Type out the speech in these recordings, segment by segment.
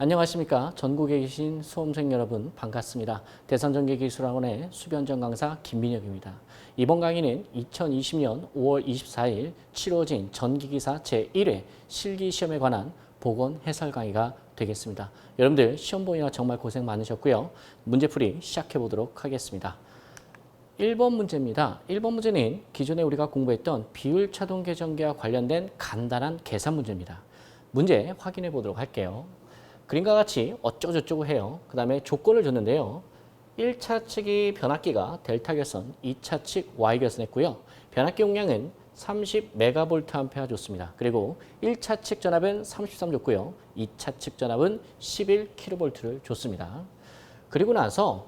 안녕하십니까. 전국에 계신 수험생 여러분 반갑습니다. 대산전기기술학원의 수변전 강사 김민혁입니다. 이번 강의는 2020년 5월 24일 치러진 전기기사 제1회 실기시험에 관한 보건 해설 강의가 되겠습니다. 여러분들 시험 보느라 정말 고생 많으셨고요. 문제풀이 시작해 보도록 하겠습니다. 1번 문제입니다. 1번 문제는 기존에 우리가 공부했던 비율 차동 계전기와 관련된 간단한 계산 문제입니다. 문제 확인해 보도록 할게요. 그림과 같이 어쩌고저쩌고 해요. 그 다음에 조건을 줬는데요. 1차 측이 변압기가 델타 결선, 2차 측 Y 결선했고요. 변압기 용량은 30MVA 줬습니다. 그리고 1차 측 전압은 33 줬고요. 2차 측 전압은 11kV를 줬습니다. 그리고 나서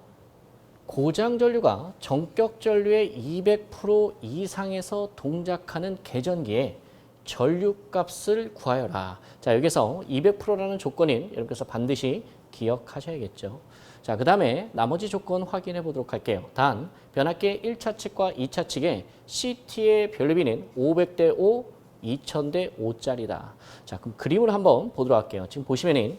고장 전류가 전격 전류의 200% 이상에서 동작하는 계전기에 전류값을 구하여라. 자, 여기서 200%라는 조건인 여러분께서 반드시 기억하셔야겠죠. 자, 그 다음에 나머지 조건 확인해 보도록 할게요. 단, 변압기의 1차 측과 2차 측의 CT의 변류비는 500대 5, 2000대 5짜리다. 자, 그럼 그림을 한번 보도록 할게요. 지금 보시면은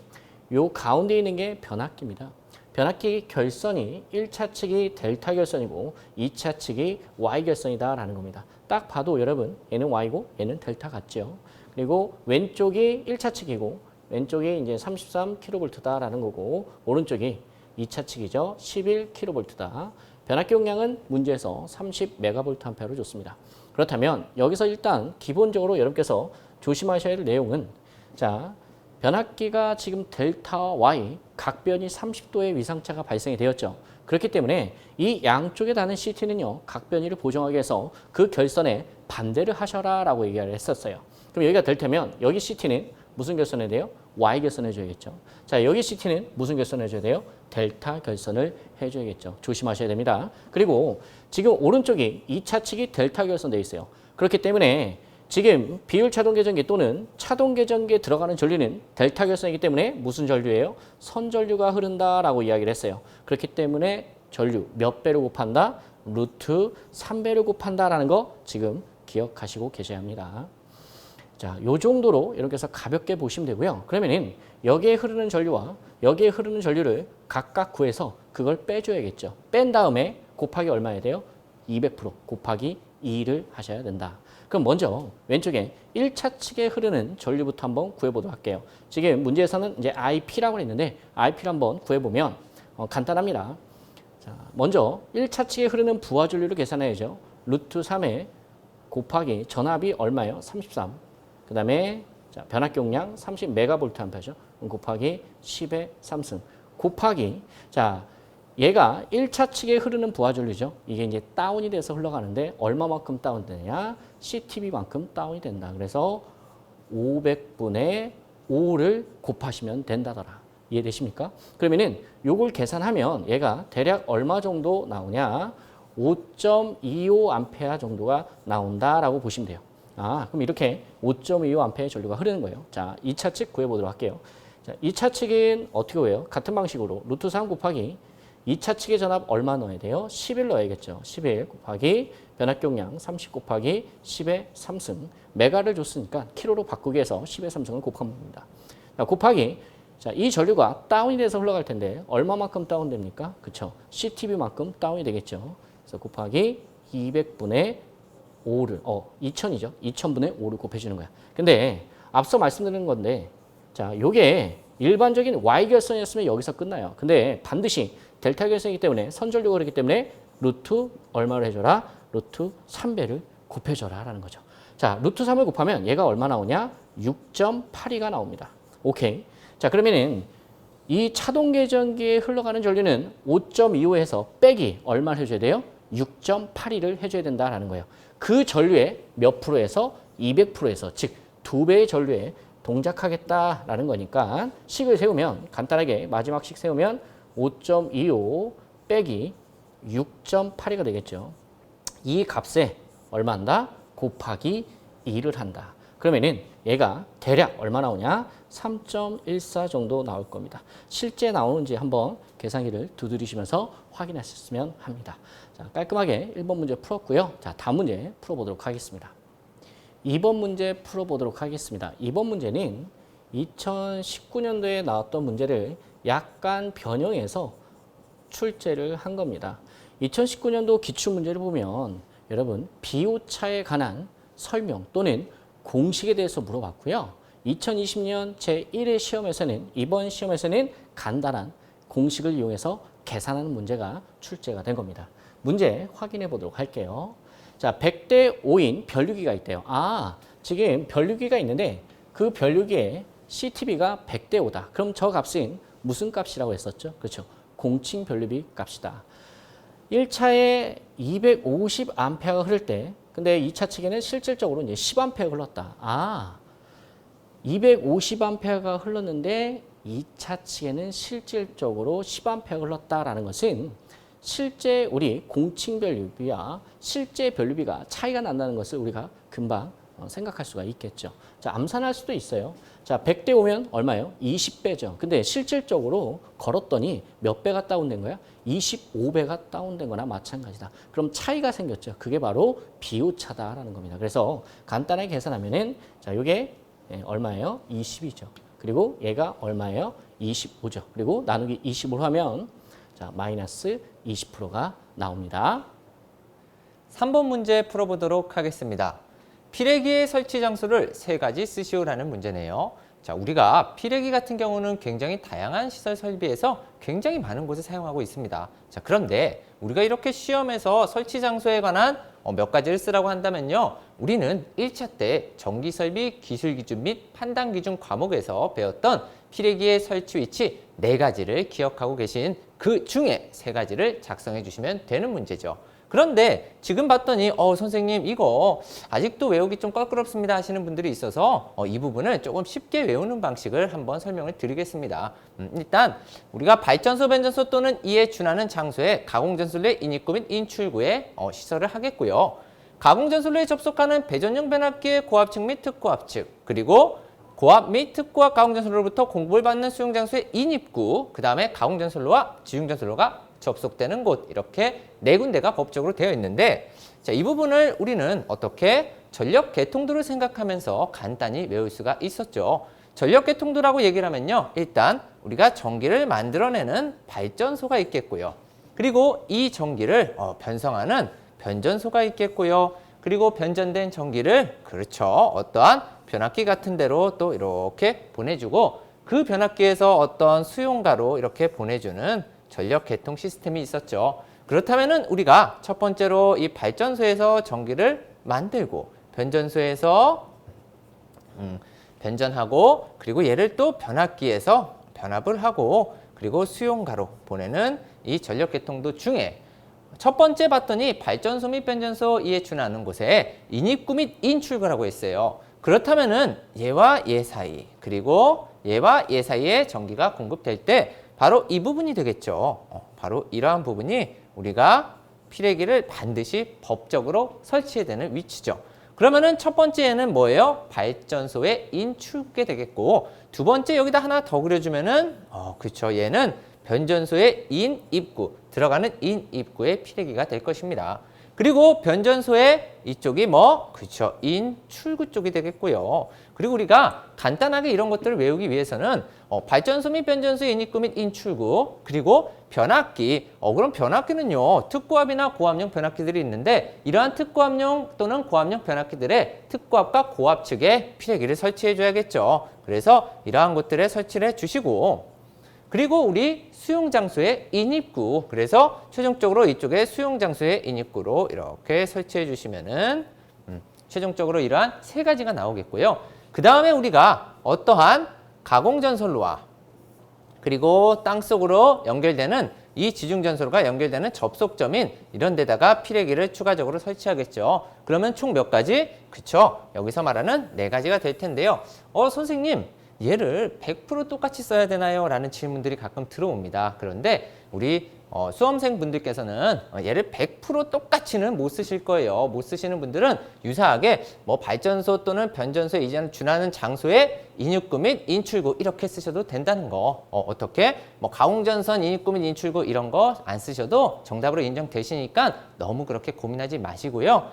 요 가운데 있는 게 변압기입니다. 변압기 결선이 1차 측이 델타 결선이고 2차 측이 Y 결선이다라는 겁니다. 딱 봐도 여러분 얘는 Y고 얘는 델타 같죠. 그리고 왼쪽이 1차 측이고 왼쪽이 이제 33kV다라는 거고 오른쪽이 2차 측이죠. 11kV다. 변압기 용량은 문제에서 30MVA로 줬습니다. 그렇다면 여기서 일단 기본적으로 여러분께서 조심하셔야 할 내용은 자, 변압기가 지금 델타와 Y 각변이 30도의 위상차가 발생이 되었죠. 그렇기 때문에 이 양쪽에 닿는 CT는요. 각변이를 보정하기 위해서 그 결선에 반대를 하셔라 라고 얘기를 했었어요. 그럼 여기가 델타면 여기 CT는 무슨 결선을 해야 돼요? Y 결선을 해줘야겠죠. 자, 여기 CT는 무슨 결선을 해줘야 돼요? 델타 결선을 해줘야겠죠. 조심하셔야 됩니다. 그리고 지금 오른쪽이 2차 측이 델타 결선되어 있어요. 그렇기 때문에 지금 비율 차동 계전기 또는 차동 계전기에 들어가는 전류는 델타 결선이기 때문에 무슨 전류예요? 선전류가 흐른다라고 이야기를 했어요. 그렇기 때문에 전류 몇 배로 곱한다? 루트 3배로 곱한다라는 거 지금 기억하시고 계셔야 합니다. 자, 요 정도로 여러분께서 가볍게 보시면 되고요. 그러면은 여기에 흐르는 전류와 여기에 흐르는 전류를 각각 구해서 그걸 빼줘야겠죠. 뺀 다음에 곱하기 얼마야 돼요? 200% 곱하기 2를 하셔야 된다. 그럼 먼저 왼쪽에 1차 측에 흐르는 전류부터 한번 구해보도록 할게요. 지금 문제에서는 이제 IP라고 했는데 IP를 한번 구해보면 간단합니다. 자, 먼저 1차 측에 흐르는 부하 전류를 계산해야죠. 루트 3에 곱하기 전압이 얼마예요? 33. 그 다음에 변압기 용량 30MVA죠. 곱하기 10의 3승. 곱하기 자 얘가 1차 측에 흐르는 부하 전류죠. 이게 이제 다운이 돼서 흘러가는데 얼마만큼 다운되냐? CTB만큼 다운이 된다. 그래서 500분의 5를 곱하시면 된다더라. 이해되십니까? 그러면은 요걸 계산하면 얘가 대략 얼마 정도 나오냐? 5.25A 정도가 나온다라고 보시면 돼요. 아, 그럼 이렇게 5.25A 전류가 흐르는 거예요. 자, 2차 측 구해보도록 할게요. 자, 2차 측은 어떻게 구해요? 같은 방식으로 루트 3 곱하기 2차 측의 전압 얼마 넣어야 돼요? 11 넣어야겠죠. 11 곱하기 변압기 용량 30 곱하기 10의 3승. 메가를 줬으니까 킬로로 바꾸기 위해서 10의 3승을 곱하면 됩니다. 자, 곱하기 자, 이 전류가 다운이 돼서 흘러갈 텐데 얼마만큼 다운됩니까? 그쵸? CTB만큼 다운이 되겠죠. 그래서 곱하기 200분의 5를 2000이죠. 2000분의 5를 곱해주는 거야. 근데 앞서 말씀드린 건데 자, 요게 일반적인 Y 결선이었으면 여기서 끝나요. 근데 반드시 델타 결선이기 때문에 선전류가 그렇기 때문에 루트 얼마를 해줘라? 루트 3배를 곱해줘라 라는 거죠. 자, 루트 3을 곱하면 얘가 얼마 나오냐? 6.82가 나옵니다. 오케이. 자, 그러면은 이 차동 계전기에 흘러가는 전류는 5.25에서 빼기 얼마를 해줘야 돼요? 6.82를 해줘야 된다라는 거예요. 그 전류의 몇 프로에서 200%에서 즉 2배의 전류에 동작하겠다라는 거니까 식을 세우면 간단하게 마지막 식 세우면 5.25 빼기 6.82가 되겠죠. 이 값에 얼마 한다? 곱하기 2를 한다. 그러면은 얘가 대략 얼마 나오냐? 3.14 정도 나올 겁니다. 실제 나오는지 한번 계산기를 두드리시면서 확인하셨으면 합니다. 자, 깔끔하게 1번 문제 풀었고요. 자, 다음 문제 풀어보도록 하겠습니다. 2번 문제 풀어보도록 하겠습니다. 2번 문제는 2019년도에 나왔던 문제를 약간 변형해서 출제를 한 겁니다. 2019년도 기출문제를 보면 여러분 비오차에 관한 설명 또는 공식에 대해서 물어봤고요. 2020년 제1회 시험에서는 이번 시험에서는 간단한 공식을 이용해서 계산하는 문제가 출제가 된 겁니다. 문제 확인해 보도록 할게요. 자, 100대 5인 변류기가 있대요. 지금 변류기가 있는데 그 변류기에 CTB가 100대 5다. 그럼 저 값은 무슨 값이라고 했었죠? 그렇죠. 공칭 변류비 값이다. 1차에 250A가 흐를 때 근데 2차 측에는 실질적으로 이제 10A 흘렀다. 250A가 흘렀는데 2차 측에는 실질적으로 10A 흘렀다라는 것은 실제 우리 공칭 변류비와 실제 변류비가 차이가 난다는 것을 우리가 금방 생각할 수가 있겠죠. 자, 암산할 수도 있어요. 자, 100대 5면 얼마예요? 20배죠. 근데 실질적으로 걸었더니 몇 배가 다운된 거야? 25배가 다운된 거나 마찬가지다. 그럼 차이가 생겼죠. 그게 바로 비오차다라는 겁니다. 그래서 간단하게 계산하면은 자, 요게 얼마예요? 20이죠. 그리고 얘가 얼마예요? 25죠. 그리고 나누기 25로 하면 자, 마이너스 20%가 나옵니다. 3번 문제 풀어보도록 하겠습니다. 피레기의 설치 장소를 3가지 쓰시오라는 문제네요. 자, 우리가 피레기 같은 경우는 굉장히 다양한 시설 설비에서 굉장히 많은 곳에 사용하고 있습니다. 자, 그런데 우리가 이렇게 시험에서 설치 장소에 관한 몇 가지를 쓰라고 한다면요. 우리는 1차 때 전기설비 기술기준 및 판단기준 과목에서 배웠던 피레기의 설치 위치 4가지를 기억하고 계신 그 중에 3가지를 작성해 주시면 되는 문제죠. 그런데 지금 봤더니 선생님 이거 아직도 외우기 좀 껄끄럽습니다 하시는 분들이 있어서 이 부분을 조금 쉽게 외우는 방식을 한번 설명을 드리겠습니다. 일단 우리가 발전소, 변전소 또는 이에 준하는 장소에 가공전선로의 인입구 및 인출구에 시설을 하겠고요. 가공전선로에 접속하는 배전용 변압기의 고압측 및 특고압측, 그리고 고압 및 특고압 가공전선로로부터 공급을 받는 수용장소의 인입구, 그 다음에 가공전선로와 지용전선로가 접속되는 곳, 이렇게 4군데가 법적으로 되어 있는데, 자, 이 부분을 우리는 어떻게 전력 개통도를 생각하면서 간단히 외울 수가 있었죠. 전력 개통도라고 얘기를 하면요, 일단 우리가 전기를 만들어내는 발전소가 있겠고요. 그리고 이 전기를 변성하는 변전소가 있겠고요. 그리고 변전된 전기를 그렇죠, 어떠한 변압기 같은 데로 또 이렇게 보내주고, 그 변압기에서 어떤 수용가로 이렇게 보내주는 전력 개통 시스템이 있었죠. 그렇다면은 우리가 첫 번째로 이 발전소에서 전기를 만들고, 변전소에서 변전하고, 그리고 얘를 또 변압기에서 변압을 하고, 그리고 수용가로 보내는 이 전력 개통도 중에 첫 번째 봤더니 발전소 및 변전소 이에 준하는 곳에 인입구 및 인출구라고 했어요. 그렇다면은 얘와 얘 사이, 그리고 얘와 얘 사이에 전기가 공급될 때 바로 이 부분이 되겠죠. 바로 이러한 부분이 우리가 피레기를 반드시 법적으로 설치해야 되는 위치죠. 그러면은 첫 번째에는 뭐예요? 발전소의 인출구게 되겠고, 두 번째 여기다 하나 더 그려주면은 그렇죠, 얘는 변전소의 인입구, 들어가는 인입구의 피레기가 될 것입니다. 그리고 변전소의 이쪽이 그렇죠, 인출구 쪽이 되겠고요. 그리고 우리가 간단하게 이런 것들을 외우기 위해서는 발전소 및 변전소의 인입구 및 인출구, 그리고 변압기, 그럼 변압기는요, 특고압이나 고압용 변압기들이 있는데, 이러한 특고압용 또는 고압용 변압기들의 특고압과 고압 측에 피레기를 설치해 줘야겠죠. 그래서 이러한 것들에 설치를 해 주시고, 그리고 우리 수용장소의 인입구, 그래서 최종적으로 이쪽에 수용장소의 인입구로 이렇게 설치해 주시면은 최종적으로 이러한 3가지가 나오겠고요. 그 다음에 우리가 어떠한 가공전선로와 그리고 땅속으로 연결되는 이 지중전선로가 연결되는 접속점인 이런 데다가 피레기를 추가적으로 설치하겠죠. 그러면 총 몇 가지? 그쵸, 여기서 말하는 4가지가 될 텐데요. 선생님, 얘를 100% 똑같이 써야 되나요? 라는 질문들이 가끔 들어옵니다. 그런데 우리 수험생 분들께서는 얘를 100% 똑같이는 못 쓰실 거예요. 못 쓰시는 분들은 유사하게 발전소 또는 변전소에 이제는 준하는 장소에 인입구 및 인출구 이렇게 쓰셔도 된다는 거. 어떻게? 가공전선 인입구 및 인출구 이런 거 안 쓰셔도 정답으로 인정되시니까 너무 그렇게 고민하지 마시고요.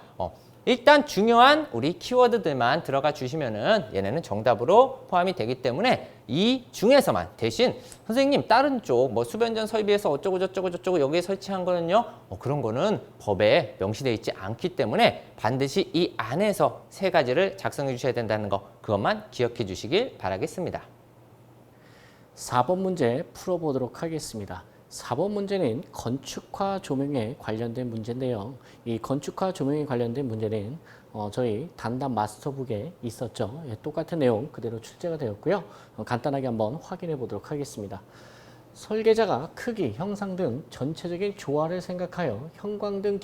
일단 중요한 우리 키워드들만 들어가 주시면은 얘네는 정답으로 포함이 되기 때문에 이 중에서만 대신 선생님 다른 쪽 뭐 수변전 설비에서 어쩌고 저쩌고 저쩌고 여기에 설치한 거는요 그런 거는 법에 명시되어 있지 않기 때문에 반드시 이 안에서 세 가지를 작성해 주셔야 된다는 거 그것만 기억해 주시길 바라겠습니다. 4번 문제 풀어보도록 하겠습니다. 4번 문제는 건축화 조명에 관련된 문제인데요. 이 건축화 조명에 관련된 문제는 저희 단답 마스터북에 있었죠. 예, 똑같은 내용 그대로 출제가 되었고요. 간단하게 한번 확인해 보도록 하겠습니다. 설계자가 크기, 형상 등 전체적인 조화를 생각하여 형광등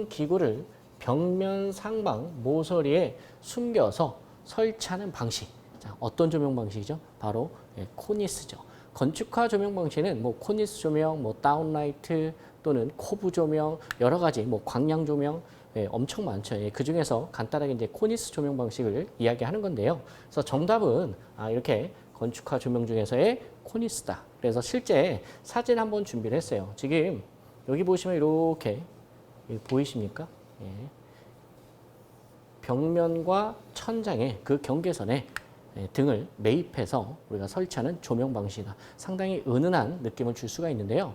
기구를 벽면 상방 모서리에 숨겨서 설치하는 방식. 자, 어떤 조명 방식이죠? 바로 코니스죠. 건축화 조명 방식은 뭐 코니스 조명, 뭐 다운라이트 또는 코브 조명 여러 가지 뭐 광량 조명 엄청 많죠. 그 중에서 간단하게 이제 코니스 조명 방식을 이야기하는 건데요. 그래서 정답은 이렇게 건축화 조명 중에서의 코니스다. 그래서 실제 사진 한번 준비를 했어요. 지금 여기 보시면 이렇게 보이십니까? 예. 벽면과 천장의 그 경계선에 등을 매입해서 우리가 설치하는 조명 방식이다. 상당히 은은한 느낌을 줄 수가 있는데요.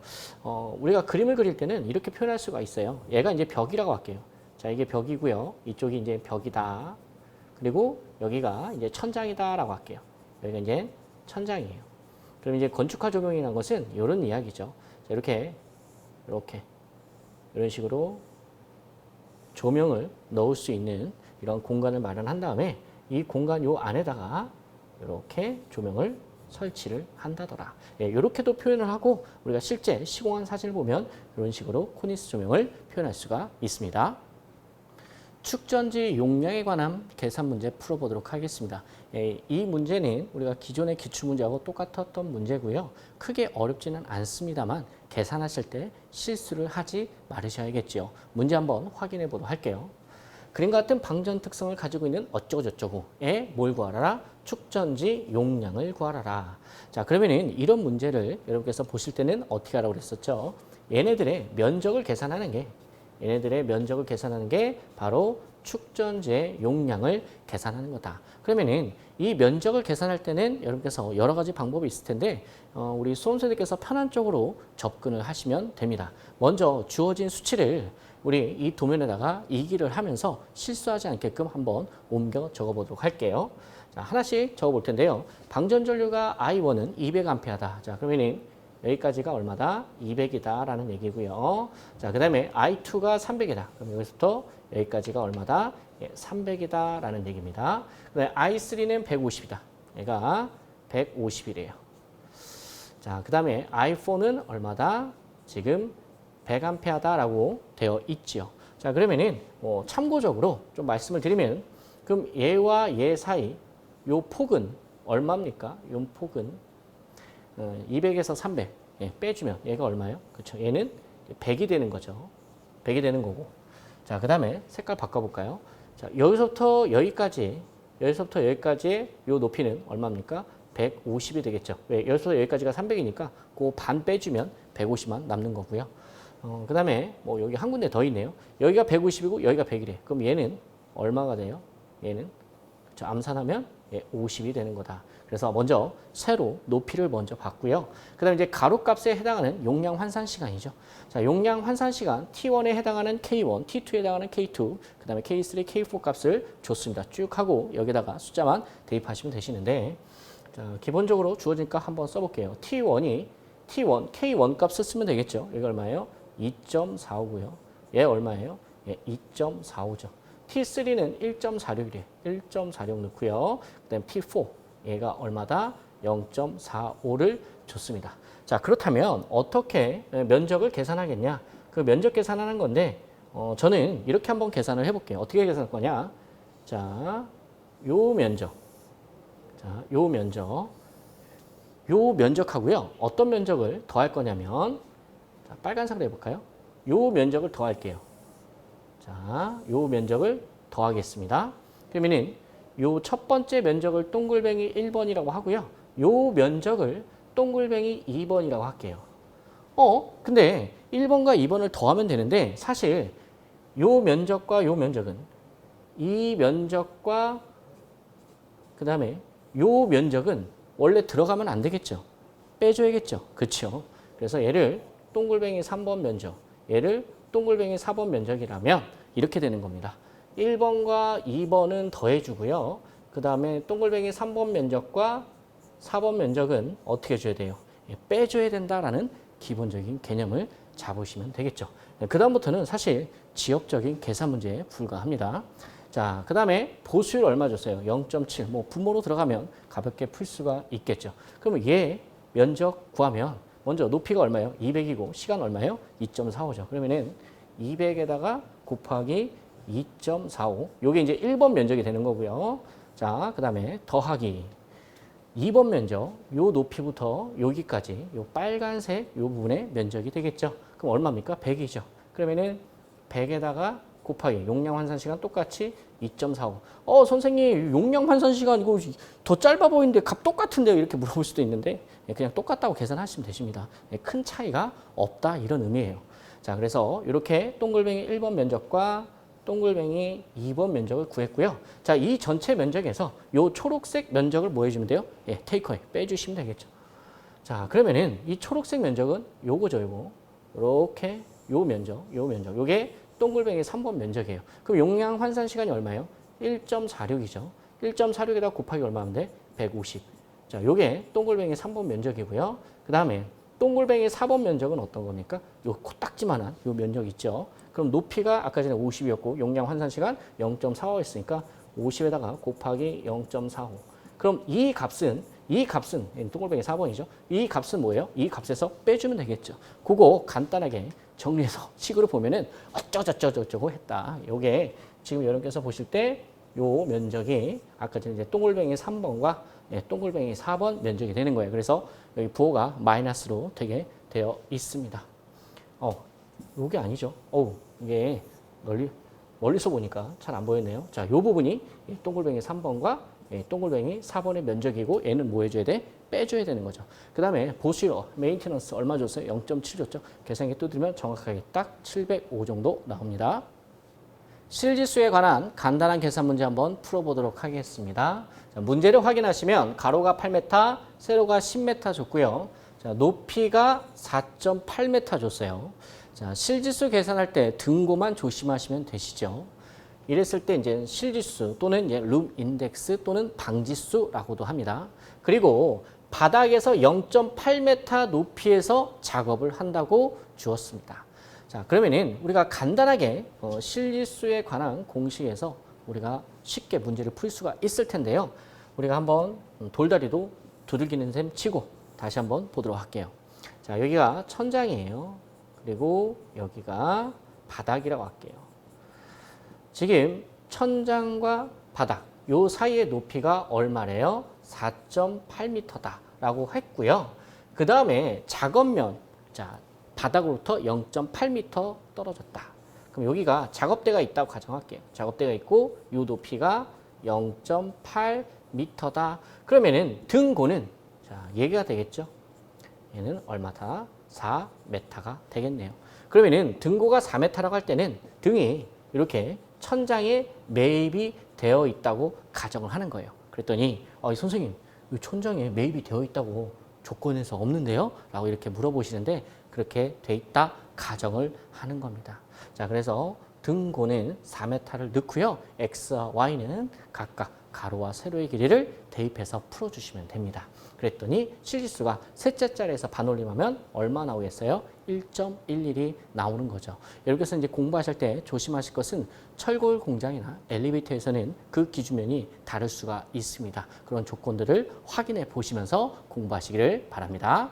우리가 그림을 그릴 때는 이렇게 표현할 수가 있어요. 얘가 이제 벽이라고 할게요. 자, 이게 벽이고요. 이쪽이 이제 벽이다. 그리고 여기가 이제 천장이다라고 할게요. 여기가 이제 천장이에요. 그럼 이제 건축화 조명이라는 것은 이런 이야기죠. 자, 이렇게 이런 식으로 조명을 넣을 수 있는 이런 공간을 마련한 다음에 이 공간 요 안에다가 이렇게 조명을 설치를 한다더라. 예, 이렇게도 표현을 하고 우리가 실제 시공한 사진을 보면 이런 식으로 코니스 조명을 표현할 수가 있습니다. 축전지 용량에 관한 계산 문제 풀어보도록 하겠습니다. 예, 이 문제는 우리가 기존의 기출문제하고 똑같았던 문제고요. 크게 어렵지는 않습니다만 계산하실 때 실수를 하지 말으셔야겠죠. 문제 한번 확인해 보도록 할게요. 그림과 같은 방전 특성을 가지고 있는 어쩌고저쩌고에 뭘 구하라? 축전지 용량을 구하라. 자, 그러면은 이런 문제를 여러분께서 보실 때는 어떻게 하라고 그랬었죠? 얘네들의 면적을 계산하는 게 바로 축전지의 용량을 계산하는 거다. 그러면은 이 면적을 계산할 때는 여러분께서 여러 가지 방법이 있을 텐데 우리 수험생들께서 편한 쪽으로 접근을 하시면 됩니다. 먼저 주어진 수치를 우리 이 도면에다가 이기를 하면서 실수하지 않게끔 한번 옮겨 적어보도록 할게요. 자, 하나씩 적어볼 텐데요. 방전 전류가 I1은 200A다. 자, 그러면은 여기까지가 얼마다? 200이다 라는 얘기고요. 자, 그 다음에 I2가 300이다. 그럼 여기서부터 여기까지가 얼마다? 300이다 라는 얘기입니다. 그 다음에 I3는 150이다. 얘가 150이래요. 자, 그 다음에 I4는 얼마다? 지금 100A다라고 되어 있지요. 자, 그러면은 참고적으로 좀 말씀을 드리면 그럼 얘와 얘 사이 요 폭은 얼마입니까? 요 폭은 200에서 300 빼주면 얘가 얼마예요? 그렇죠. 얘는 100이 되는 거죠. 100이 되는 거고. 자, 그 다음에 색깔 바꿔볼까요? 자, 여기서부터 여기까지의 요 높이는 얼마입니까? 150이 되겠죠. 왜? 여기서부터 여기까지가 300이니까 그 반 빼주면 150만 남는 거고요. 그 다음에 뭐 여기 한 군데 더 있네요. 여기가 150이고 여기가 100이래. 그럼 얘는 얼마가 돼요? 얘는 그렇죠. 암산하면 50이 되는 거다. 그래서 먼저 세로 높이를 먼저 봤고요. 그 다음에 이제 가로값에 해당하는 용량 환산 시간이죠. 자, 용량 환산 시간 T1에 해당하는 K1, T2에 해당하는 K2, 그 다음에 K3, K4 값을 줬습니다. 쭉 하고 여기다가 숫자만 대입하시면 되시는데 자, 기본적으로 주어진 값 한번 써볼게요. T1, K1 값을 쓰면 되겠죠. 여기 얼마예요? 2.45고요. 얘 얼마예요? 2.45죠. T3는 1.46이래. 1.46 넣고요. 그 다음에 T4 얘가 얼마다? 0.45를 줬습니다. 자, 그렇다면 어떻게 면적을 계산하겠냐? 그 면적 계산하는 건데 저는 이렇게 한번 계산을 해볼게요. 어떻게 계산할 거냐? 자, 요 면적. 자, 요 면적하고요. 어떤 면적을 더할 거냐면 자, 빨간색으로 해볼까요? 요 면적을 더할게요. 자, 요 면적을 더하겠습니다. 그러면은 요 첫 번째 면적을 동글뱅이 1번이라고 하고요. 요 면적을 동글뱅이 2번이라고 할게요. 근데 1번과 2번을 더하면 되는데 사실 요 면적과 요 면적은 이 면적과 그 다음에 요 면적은 원래 들어가면 안 되겠죠. 빼줘야겠죠. 그렇죠. 그래서 얘를 동글뱅이 3번 면적, 얘를 동글뱅이 4번 면적이라면 이렇게 되는 겁니다. 1번과 2번은 더해주고요. 그 다음에 동글뱅이 3번 면적과 4번 면적은 어떻게 해줘야 돼요? 빼줘야 된다라는 기본적인 개념을 잡으시면 되겠죠. 그 다음부터는 사실 지역적인 계산 문제에 불과합니다. 자, 그 다음에 보수율 얼마 줬어요? 0.7. 뭐 분모로 들어가면 가볍게 풀 수가 있겠죠. 그러면 얘 면적 구하면 먼저 높이가 얼마예요? 200이고 시간 얼마예요? 2.45죠. 그러면은 200에다가 곱하기 2.45. 요게 이제 1번 면적이 되는 거고요. 자, 그 다음에 더하기 2번 면적, 요 높이부터 여기까지 요 빨간색 요 부분의 면적이 되겠죠. 그럼 얼마입니까? 100이죠. 그러면은 100에다가 곱하기 용량 환산 시간 똑같이 2.45. 선생님 용량 환산 시간 이거 더 짧아 보이는데 값 똑같은데요? 이렇게 물어볼 수도 있는데 그냥 똑같다고 계산하시면 되십니다. 큰 차이가 없다 이런 의미예요. 자, 그래서 이렇게 동글뱅이 1번 면적과 동글뱅이 2번 면적을 구했고요. 자, 이 전체 면적에서 요 초록색 면적을 뭐 해주면 돼요? 테이크어웨이 빼주시면 되겠죠. 자, 그러면은 이 초록색 면적은 요거죠, 요거. 이렇게 요 면적, 요게 동글뱅이 3번 면적이에요. 그럼 용량 환산 시간이 얼마예요? 1.46이죠. 1.46에다 곱하기 얼마면 돼? 150. 자, 요게 동글뱅이 3번 면적이고요. 그 다음에 동글뱅이 4번 면적은 어떤 겁니까? 요 코딱지만한 요 면적 있죠. 그럼 높이가 아까 전에 50이었고 용량 환산 시간 0.45였으니까 50에다가 곱하기 0.45. 그럼 이 값은 동글뱅이 4번이죠. 이 값은 뭐예요? 이 값에서 빼주면 되겠죠. 그거 간단하게 정리해서 식으로 보면은 어쩌고 했다. 요게 지금 여러분께서 보실 때 요 면적이 아까 전에 이제 동글뱅이 3번과 동글뱅이 4번 면적이 되는 거예요. 그래서 여기 부호가 마이너스로 되게 되어 있습니다. 요게 아니죠. 이게 멀리서 보니까 잘 안 보이네요. 자, 요 부분이 동글뱅이 3번과 동글뱅이 4번의 면적이고 얘는 뭐 해줘야 돼? 빼줘야 되는 거죠. 그 다음에 보수율, 메인테넌스 얼마 줬어요? 0.7 줬죠. 계산기 두드리면 정확하게 딱 705 정도 나옵니다. 실지수에 관한 간단한 계산 문제 한번 풀어보도록 하겠습니다. 자, 문제를 확인하시면 가로가 8m, 세로가 10m 줬고요. 자, 높이가 4.8m 줬어요. 자, 실지수 계산할 때 등고만 조심하시면 되시죠. 이랬을 때 이제 실지수 또는 이제 룸 인덱스 또는 방지수라고도 합니다. 그리고 바닥에서 0.8m 높이에서 작업을 한다고 주었습니다. 자, 그러면은 우리가 간단하게 실지수에 관한 공식에서 우리가 쉽게 문제를 풀 수가 있을 텐데요. 우리가 한번 돌다리도 두들기는 셈 치고 다시 한번 보도록 할게요. 자, 여기가 천장이에요. 그리고 여기가 바닥이라고 할게요. 지금 천장과 바닥 요 사이의 높이가 얼마래요? 4.8m다 라고 했고요. 그 다음에 작업면, 자, 바닥으로부터 0.8m 떨어졌다. 그럼 여기가 작업대가 있다고 가정할게요. 작업대가 있고 이 높이가 0.8m다. 그러면은 등고는 자, 얘가 되겠죠. 얘는 얼마다? 4m가 되겠네요. 그러면은 등고가 4m라고 할 때는 등이 이렇게 천장에 매입이 되어 있다고 가정을 하는 거예요. 그랬더니 선생님, 이 천장에 매입이 되어 있다고 조건에서 없는데요? 라고 이렇게 물어보시는데 그렇게 돼 있다 가정을 하는 겁니다. 자, 그래서 등고는 4m를 넣고요. x와 y는 각각 가로와 세로의 길이를 대입해서 풀어주시면 됩니다. 그랬더니 실지수가 셋째 자리에서 반올림하면 얼마 나오겠어요? 1.11이 나오는 거죠. 여러분께서 이제 공부하실 때 조심하실 것은 철골 공장이나 엘리베이터에서는 그 기준면이 다를 수가 있습니다. 그런 조건들을 확인해 보시면서 공부하시기를 바랍니다.